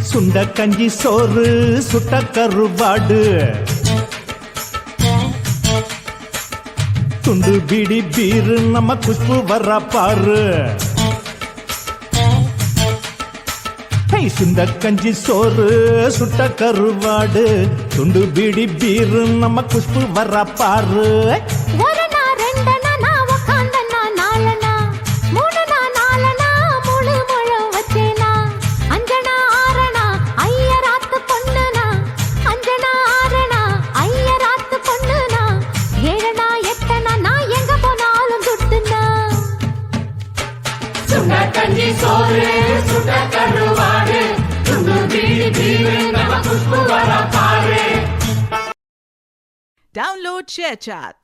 சுண்ட கஞ்சி சோறு சுட்ட கருவாடு துண்டு பீடி பீரு நம்ம குஷ்பு வர பாரு சுண்ட கஞ்சி சோறு சுட்ட கருவாடு துண்டு பீடி பீரு நம்ம குஷ்பு வர பாரு Download ShareChat.